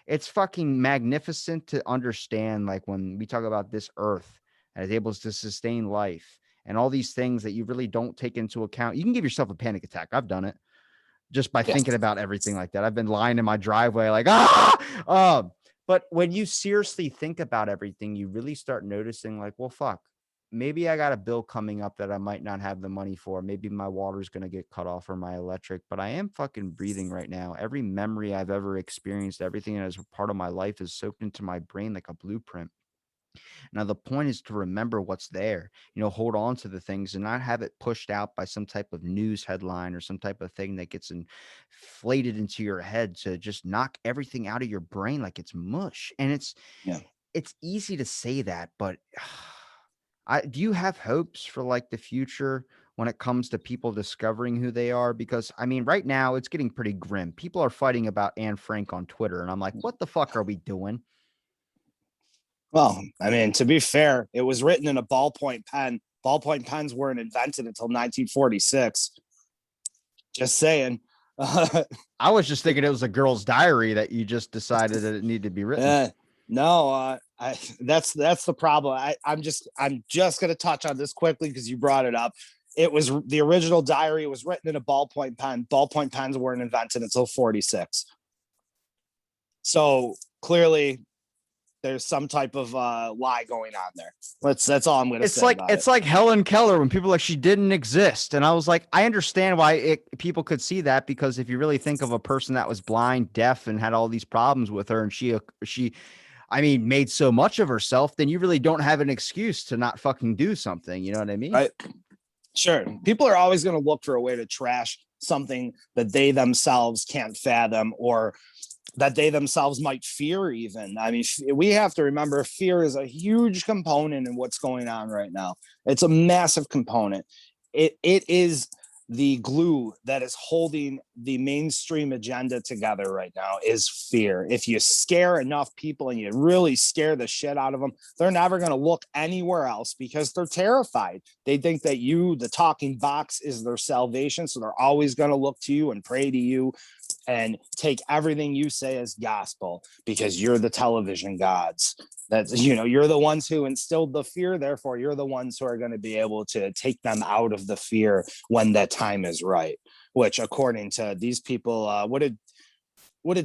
it's fucking magnificent to understand, like, when we talk about this earth and is able to sustain life and all these things that you really don't take into account. You can give yourself a panic attack. I've done it just by Yes. thinking about everything like that. I've been lying in my driveway like, ah. But when you seriously think about everything, you really start noticing, like, well, fuck, maybe I got a bill coming up that I might not have the money for. Maybe my water's going to get cut off or my electric, but I am fucking breathing right now. Every memory I've ever experienced, everything that is a part of my life is soaked into my brain like a blueprint. Now, the point is to remember what's there, hold on to the things and not have it pushed out by some type of news headline or some type of thing that gets inflated into your head to just knock everything out of your brain like it's mush. And Yeah. it's easy to say that, but do you have hopes for like the future when it comes to people discovering who they are? Because I mean, right now it's getting pretty grim. People are fighting about Anne Frank on Twitter, and I'm like, what the fuck are we doing? Well, I mean, to be fair, it was written in a ballpoint pen. Ballpoint pens weren't invented until 1946. Just saying. I was just thinking it was a girl's diary that you just decided that it needed to be written. No, that's the problem. I'm just gonna touch on this quickly because you brought it up. It was the original diary was written in a ballpoint pen. Ballpoint pens weren't invented until 46. So clearly there's some type of lie going on there. That's all I'm gonna say. It's like Helen Keller when people are like, she didn't exist, and I was like, I understand why people could see that, because if you really think of a person that was blind, deaf, and had all these problems with her, and she I mean, made so much of herself, then you really don't have an excuse to not fucking do something. You know what I mean? Right. Sure. People are always going to look for a way to trash something that they themselves can't fathom, or that they themselves might fear even. I mean, we have to remember fear is a huge component in what's going on right now. It's a massive component. It is the glue that is holding the mainstream agenda together right now is fear. If you scare enough people and you really scare the shit out of them, they're never going to look anywhere else because they're terrified. They think that you, the talking box, is their salvation. So they're always going to look to you and pray to you and take everything you say as gospel because you're the television gods. That's, you're the ones who instilled the fear. Therefore, you're the ones who are going to be able to take them out of the fear when that time is right. Which, according to these people, what did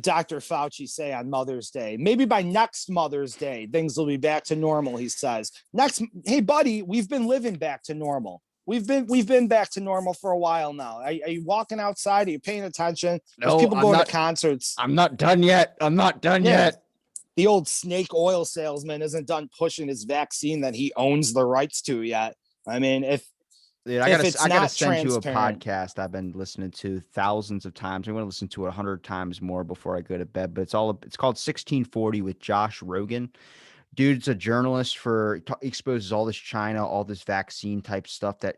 Dr. Fauci say on Mother's Day? Maybe by next Mother's Day, things will be back to normal, he says. Hey, buddy, we've been living back to normal. We've been back to normal for a while now. Are you walking outside? Are you paying attention? There's people going to concerts. I'm not done yet. Yet. The old snake oil salesman isn't done pushing his vaccine that he owns the rights to yet. I mean, I gotta send you a podcast I've been listening to thousands of times. I'm going to listen to it 100 times more before I go to bed. But it's called 1640 with Josh Rogan. Dude's a journalist exposes all this China, all this vaccine type stuff that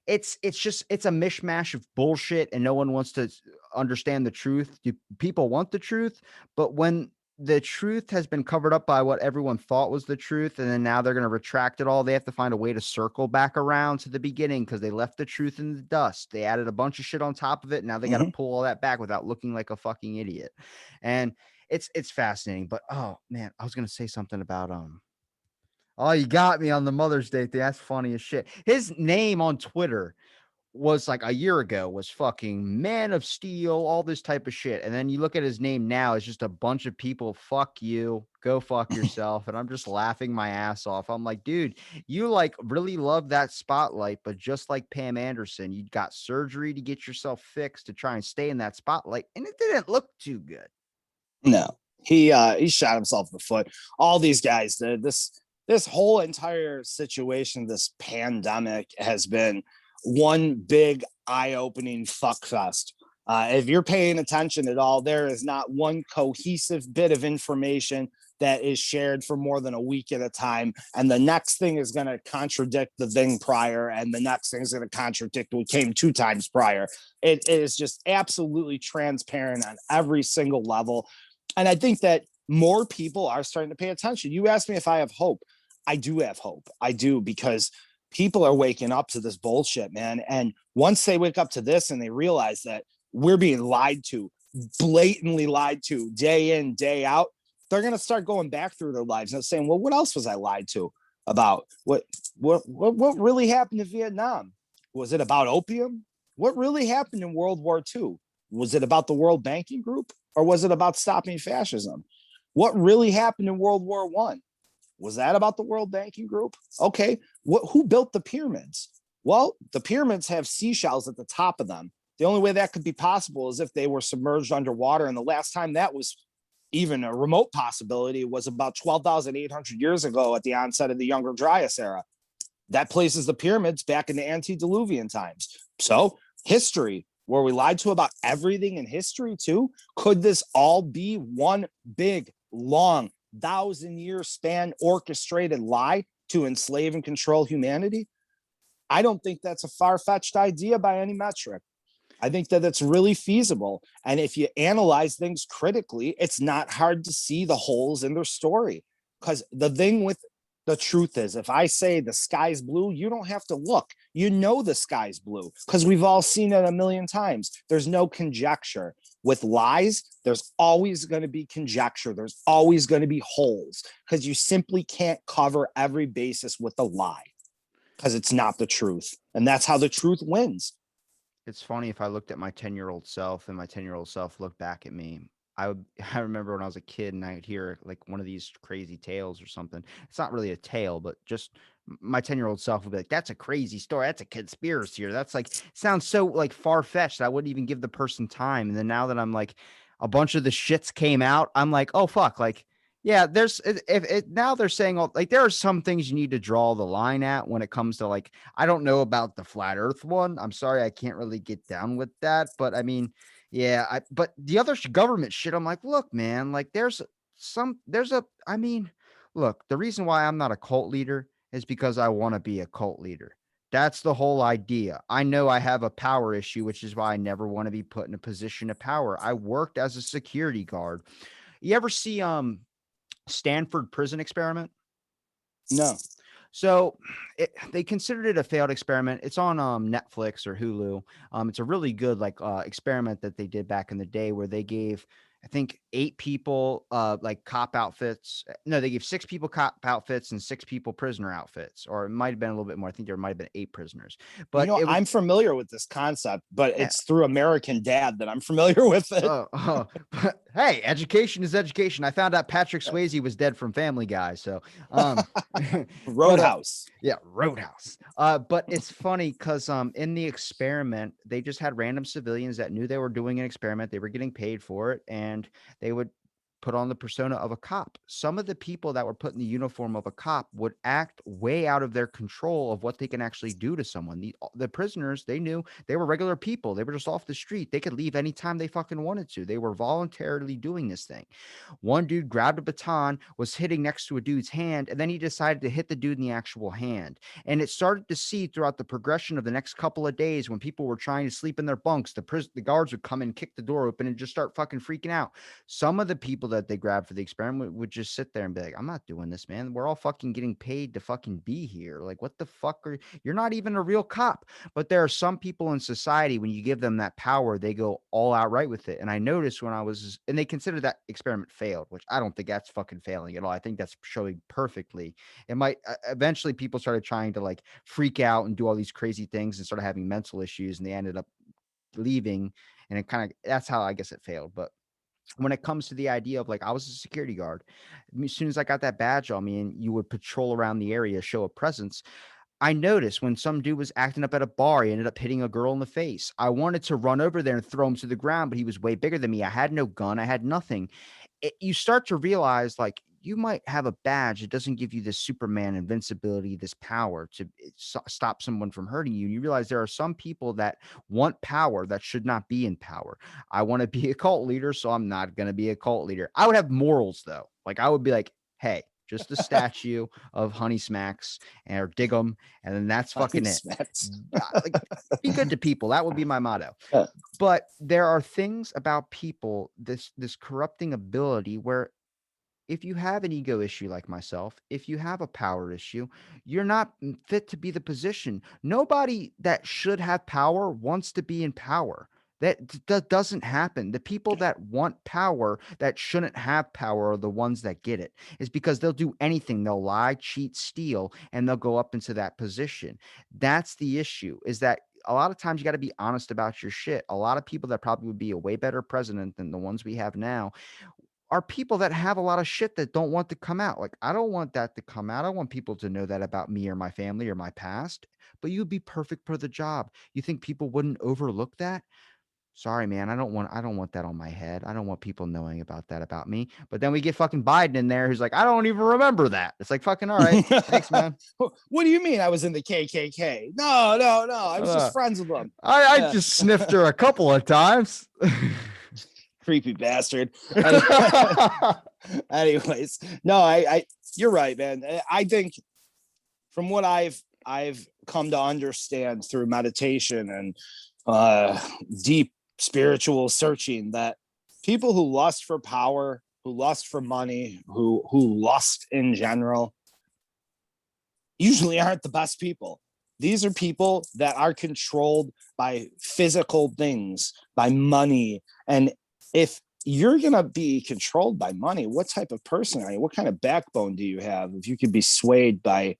it's a mishmash of bullshit, and no one wants to understand the truth. People want the truth, but when the truth has been covered up by what everyone thought was the truth, and then now they're going to retract it all, they have to find a way to circle back around to the beginning because they left the truth in the dust. They added a bunch of shit on top of it. Now they got to pull all that back without looking like a fucking idiot. And it's fascinating. But oh man, I was going to say something about oh, you got me on the Mother's Day thing. That's funny as shit. His name on Twitter was like a year ago was fucking Man of Steel, all this type of shit. And then you look at his name now, it's just a bunch of people, fuck you, go fuck yourself. And I'm just laughing my ass off. I'm like, dude, you like really love that spotlight, but just like Pam Anderson, you got surgery to get yourself fixed to try and stay in that spotlight, and it didn't look too good. No, he shot himself in the foot. All these guys, this whole entire situation, this pandemic has been one big eye-opening fuck fest. If you're paying attention at all, there is not one cohesive bit of information that is shared for more than a week at a time. And the next thing is going to contradict the thing prior. And the next thing is going to contradict what came 2 times prior. It is just absolutely transparent on every single level. And I think that more people are starting to pay attention. You asked me if I have hope. I do have hope. I do, because people are waking up to this bullshit, man. And once they wake up to this and they realize that we're being lied to, blatantly lied to, day in, day out, they're going to start going back through their lives and saying, well, what else was I lied to about? What really happened in Vietnam? Was it about opium? What really happened in World War II? Was it about the World Banking Group, or was it about stopping fascism? What really happened in World War I? Was that about the World Banking Group? Okay, who built the pyramids? Well, the pyramids have seashells at the top of them. The only way that could be possible is if they were submerged underwater. And the last time that was even a remote possibility was about 12,800 years ago at the onset of the Younger Dryas era. That places the pyramids back in the antediluvian times. So history, were we lied to about everything in history too? Could this all be one big, long, 1,000-year span orchestrated lie to enslave and control humanity? I don't think that's a far-fetched idea by any metric. I think that it's really feasible. And if you analyze things critically, it's not hard to see the holes in their story. Because the thing with the truth is, if I say the sky's blue, you don't have to look. You know the sky's blue because we've all seen it a million times. There's no conjecture. With lies, there's always going to be conjecture. There's always going to be holes because you simply can't cover every basis with a lie because it's not the truth. And that's how the truth wins. It's funny, if I looked at my 10-year-old self and my 10-year-old self looked back at me, I remember when I was a kid and I'd hear like one of these crazy tales or something. It's not really a tale, but just my 10-year-old self would be like, that's a crazy story. That's a conspiracy, or that's like, sounds so like far-fetched. I wouldn't even give the person time. And then now that I'm like, a bunch of the shits came out, I'm like, oh fuck, like, yeah, there's if it now they're saying all like there are some things you need to draw the line at when it comes to like, I don't know about the flat earth one. I'm sorry, I can't really get down with that. But I mean, yeah, but the other government shit, I'm like, look, man, like I mean, look, the reason why I'm not a cult leader is because I want to be a cult leader. That's the whole idea. I know I have a power issue, which is why I never want to be put in a position of power. I worked as a security guard. You ever see Stanford prison experiment? No. So they considered it a failed experiment. It's on Netflix or Hulu. It's a really good like experiment that they did back in the day where they gave, I think, 8 people like cop outfits. No, they gave 6 people cop outfits and 6 people prisoner outfits, or it might have been a little bit more. I think there might have been 8 prisoners. But it was, I'm familiar with this concept, but yeah. it's through American Dad that I'm familiar with it. But hey, education is education. I found out Patrick Swayze was dead from Family Guy. So, Roadhouse. yeah, Roadhouse. But it's funny because in the experiment, they just had random civilians that knew they were doing an experiment. They were getting paid for it, and they would put on the persona of a cop. Some of the people that were put in the uniform of a cop would act way out of their control of what they can actually do to someone. The prisoners, they knew they were regular people. They were just off the street. They could leave anytime they fucking wanted to. They were voluntarily doing this thing. One dude grabbed a baton, was hitting next to a dude's hand, and then he decided to hit the dude in the actual hand. And it started to see throughout the progression of the next couple of days when people were trying to sleep in their bunks, the guards would come and kick the door open and just start fucking freaking out. Some of the people that they grabbed for the experiment would just sit there and be like, I'm not doing this, man. We're all fucking getting paid to fucking be here. Like, what the fuck you're not even a real cop. But there are some people in society, when you give them that power, they go all out right with it. And I noticed and they consider that experiment failed, which I don't think that's fucking failing at all. I think that's showing perfectly. It might eventually people started trying to like freak out and do all these crazy things and started having mental issues, and they ended up leaving. And it kind of, that's how I guess it failed. But when it comes to the idea of like, I was a security guard, as soon as I got that badge on me and you would patrol around the area, show a presence, I noticed when some dude was acting up at a bar, he ended up hitting a girl in the face. I wanted to run over there and throw him to the ground, but he was way bigger than me. I had no gun. I had nothing. You start to realize like you might have a badge. It doesn't give you this Superman invincibility, this power to stop someone from hurting you. And you realize there are some people that want power that should not be in power. I want to be a cult leader, so I'm not going to be a cult leader. I would have morals though. Like I would be like, hey, just a statue of Honey Smacks or dig them, and then that's fucking it. Like, be good to people. That would be my motto. But there are things about people, this corrupting ability, where if you have an ego issue like myself, if you have a power issue, you're not fit to be the position. Nobody that should have power wants to be in power. That doesn't happen. The people that want power that shouldn't have power are the ones that get it. It's because they'll do anything. They'll lie, cheat, steal, and they'll go up into that position. That's the issue, is that a lot of times you got to be honest about your shit. A lot of people that probably would be a way better president than the ones we have now are people that have a lot of shit that don't want to come out. Like, I don't want that to come out. I want people to know that about me or my family or my past, but you'd be perfect for the job. You think people wouldn't overlook that? Sorry, man. I don't want that on my head. I don't want people knowing about that about me. But then we get fucking Biden in there who's like, I don't even remember that. It's like, fucking all right. Thanks, man. What do you mean I was in the KKK? No. I was just friends with them. I just sniffed her a couple of times. Creepy bastard. Anyways, no, I you're right, man. I think from what I've come to understand through meditation and deep spiritual searching, that people who lust for power, who lust for money, who lust in general, usually aren't the best people. These are people that are controlled by physical things, by money. And if you're going to be controlled by money, what type of person are you? What kind of backbone do you have if you could be swayed by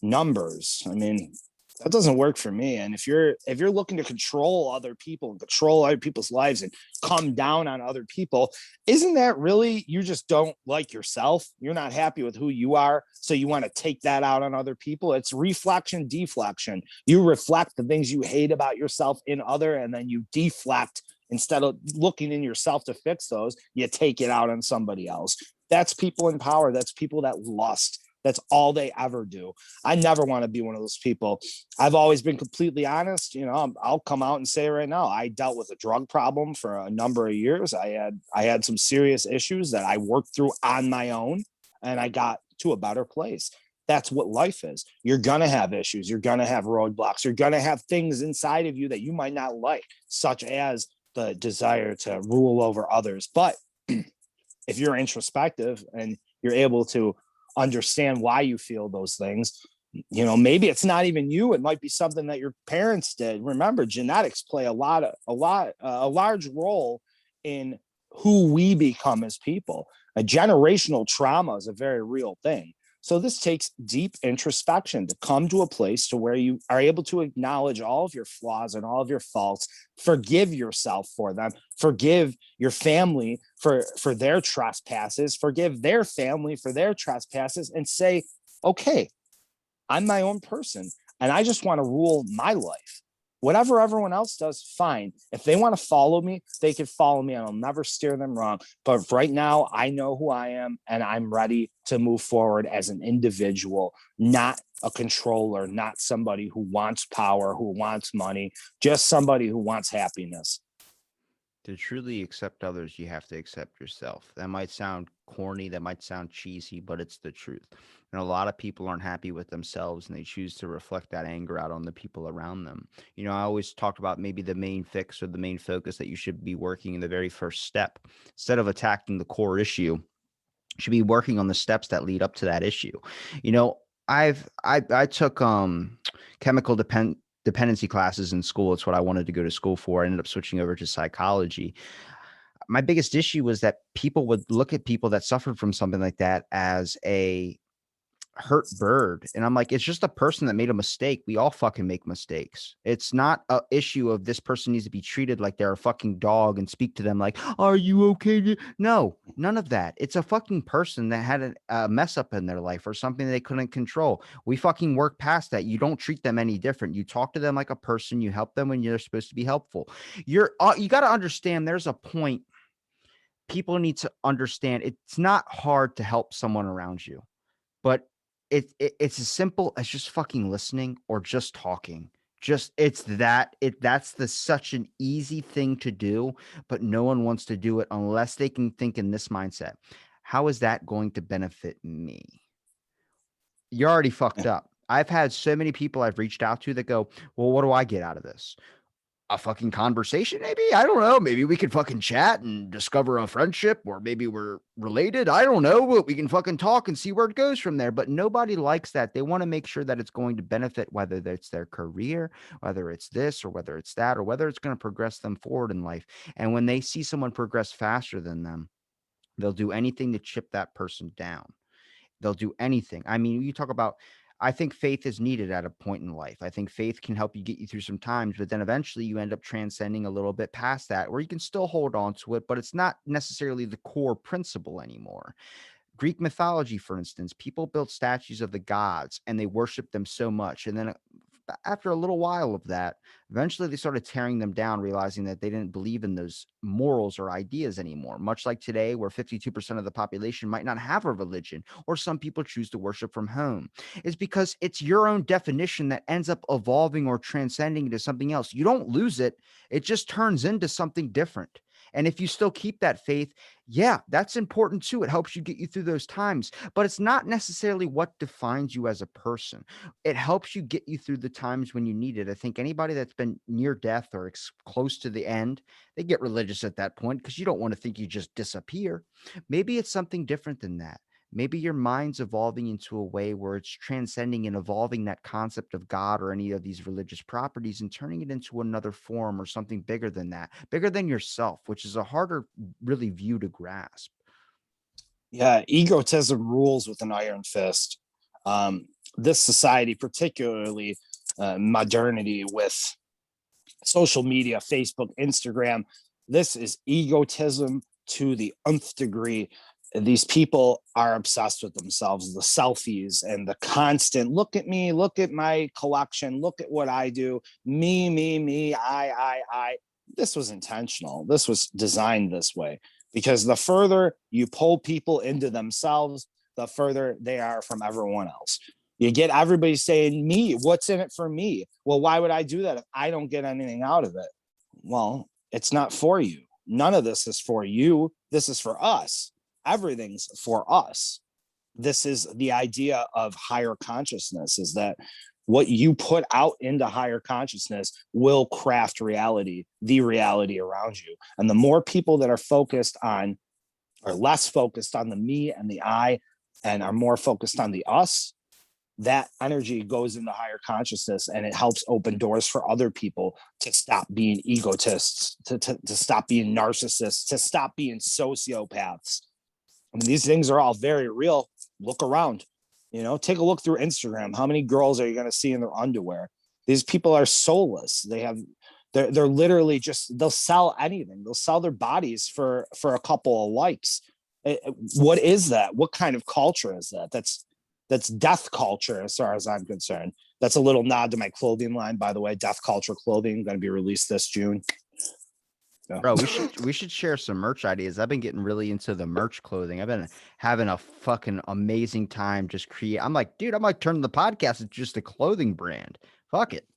numbers? I mean, that doesn't work for me. And if you're looking to control other people and control other people's lives and come down on other people, isn't that really, you just don't like yourself? You're not happy with who you are, so you want to take that out on other people. It's reflection, deflection. You reflect the things you hate about yourself in other, and then you deflect. Instead of looking in yourself to fix those, you take it out on somebody else. That's people in power. That's people that lust. That's all they ever do. I never want to be one of those people. I've always been completely honest. You know, I'll come out and say right now, I dealt with a drug problem for a number of years. I had some serious issues that I worked through on my own, and I got to a better place. That's what life is. You're going to have issues. You're going to have roadblocks. You're going to have things inside of you that you might not like, such as the desire to rule over others. But if you're introspective and you're able to understand why you feel those things, you know, maybe it's not even you. It might be something that your parents did. Remember, genetics play a large role in who we become as people. A generational trauma is a very real thing. So this takes deep introspection to come to a place to where you are able to acknowledge all of your flaws and all of your faults, forgive yourself for them, forgive your family for their trespasses, forgive their family for their trespasses, and say, okay, I'm my own person and I just want to rule my life. Whatever everyone else does, fine. If they want to follow me, they can follow me and I'll never steer them wrong. But right now, I know who I am and I'm ready to move forward as an individual, not a controller, not somebody who wants power, who wants money, just somebody who wants happiness. To truly accept others, you have to accept yourself. That might sound corny, that might sound cheesy, but it's the truth. And a lot of people aren't happy with themselves and they choose to reflect that anger out on the people around them. I always talked about maybe the main fix or the main focus that you should be working in the very first step. Instead of attacking the core issue, you should be working on the steps that lead up to that issue. You know, I took chemical dependency classes in school. It's what I wanted to go to school for. I ended up switching over to psychology. My biggest issue was that people would look at people that suffered from something like that as a hurt bird. And I'm like, it's just a person that made a mistake. We all fucking make mistakes. It's not a issue of this person needs to be treated like they're a fucking dog and speak to them like, are you okay? No, none of that. It's a fucking person that had a mess up in their life or something they couldn't control. We fucking work past that. You don't treat them any different. You talk to them like a person. You help them when you're supposed to be helpful. You got to understand there's a point. People need to understand it's not hard to help someone around you, but it's as simple as just fucking listening or just talking. Just that's the such an easy thing to do, but no one wants to do it unless they can think in this mindset. How is that going to benefit me? You're already fucked up. I've had so many people I've reached out to that go, well, what do I get out of this? A fucking conversation, maybe? I don't know. Maybe we could fucking chat and discover a friendship, or maybe we're related. I don't know, but we can fucking talk and see where it goes from there. But nobody likes that. They want to make sure that it's going to benefit, whether it's their career, whether it's this, or whether it's that, or whether it's going to progress them forward in life. And when they see someone progress faster than them, they'll do anything to chip that person down. They'll do anything. I mean, you talk about, I think faith is needed at a point in life. I think faith can help you get you through some times, but then eventually you end up transcending a little bit past that, where you can still hold on to it, but it's not necessarily the core principle anymore. Greek mythology, for instance, people built statues of the gods and they worshiped them so much. And then after a little while of that, eventually they started tearing them down, realizing that they didn't believe in those morals or ideas anymore. Much like today, where 52% of the population might not have a religion, or some people choose to worship from home, is because it's your own definition that ends up evolving or transcending into something else. You don't lose it, it just turns into something different. And if you still keep that faith, yeah, that's important too. It helps you get you through those times, but it's not necessarily what defines you as a person. It helps you get you through the times when you need it. I think anybody that's been near death or close to the end, they get religious at that point because you don't want to think you just disappear. Maybe it's something different than that. Maybe your mind's evolving into a way where it's transcending and evolving that concept of God or any of these religious properties and turning it into another form or something bigger than that, bigger than yourself, which is a harder really view to grasp. Yeah, egotism rules with an iron fist. This society, particularly modernity with social media, Facebook, Instagram, this is egotism to the nth degree. These people are obsessed with themselves, the selfies and the constant look at me, look at my collection, look at what I do, me, I. This was intentional. This was designed this way because the further you pull people into themselves, the further they are from everyone else. You get everybody saying, me, what's in it for me? Well, why would I do that if I don't get anything out of it? Well, it's not for you. None of this is for you. This is for us. Everything's for us. This is the idea of higher consciousness, is that what you put out into higher consciousness will craft reality, the reality around you. And the more people that are focused on, or less focused on the me and the I, and are more focused on the us, that energy goes into higher consciousness and it helps open doors for other people to stop being egotists, to stop being narcissists, to stop being sociopaths. I mean, these things are all very real. Look around, take a look through Instagram. How many girls are you going to see in their underwear? These people are soulless. They're literally just, they'll sell anything. They'll sell their bodies for a couple of likes. What is that? What kind of culture is that? That's death culture, as far as I'm concerned. That's a little nod to my clothing line, by the way. Death culture clothing, going to be released this June. Yeah. Bro, we should share some merch ideas. I've been getting really into the merch clothing. I've been having a fucking amazing time just create. I'm like, dude, I'm like turning the podcast into just a clothing brand. Fuck it.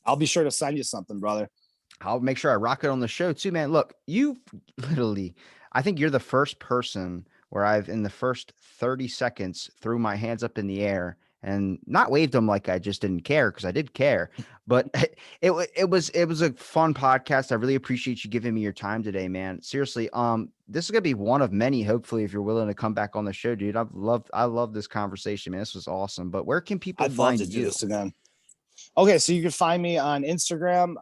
I'll be sure to send you something, brother. I'll make sure I rock it on the show too, man. Look, you literally, I think you're the first person where I've, in the first 30 seconds, threw my hands up in the air and not waved them like I just didn't care, because I did care. But it was a fun podcast. I really appreciate you giving me your time today, man. Seriously, this is gonna be one of many. Hopefully, if you're willing to come back on the show, dude. I love this conversation, man. This was awesome. But where can people I'd love find to do you? this again. Okay, so you can find me on Instagram.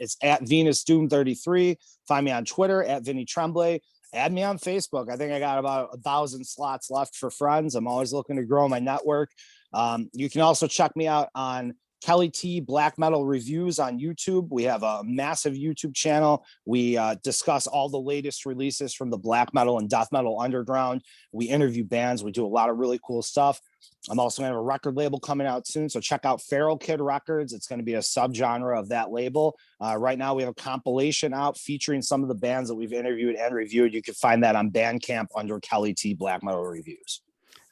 It's at VenusDoom33. Find me on Twitter at Vini Tremblay. Add me on Facebook. I think I got about 1,000 slots left for friends. I'm always looking to grow my network. You can also check me out on Kelly T Black Metal Reviews on YouTube. We have a massive YouTube channel. We discuss all the latest releases from the black metal and death metal underground. We interview bands. We do a lot of really cool stuff. I'm also going to have a record label coming out soon. So check out Feral Kid Records. It's going to be a subgenre of that label. Right now, we have a compilation out featuring some of the bands that we've interviewed and reviewed. You can find that on Bandcamp under Kelly T Black Metal Reviews.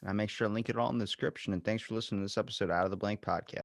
And I make sure to link it all in the description. And thanks for listening to this episode of Out of the Blank Podcast.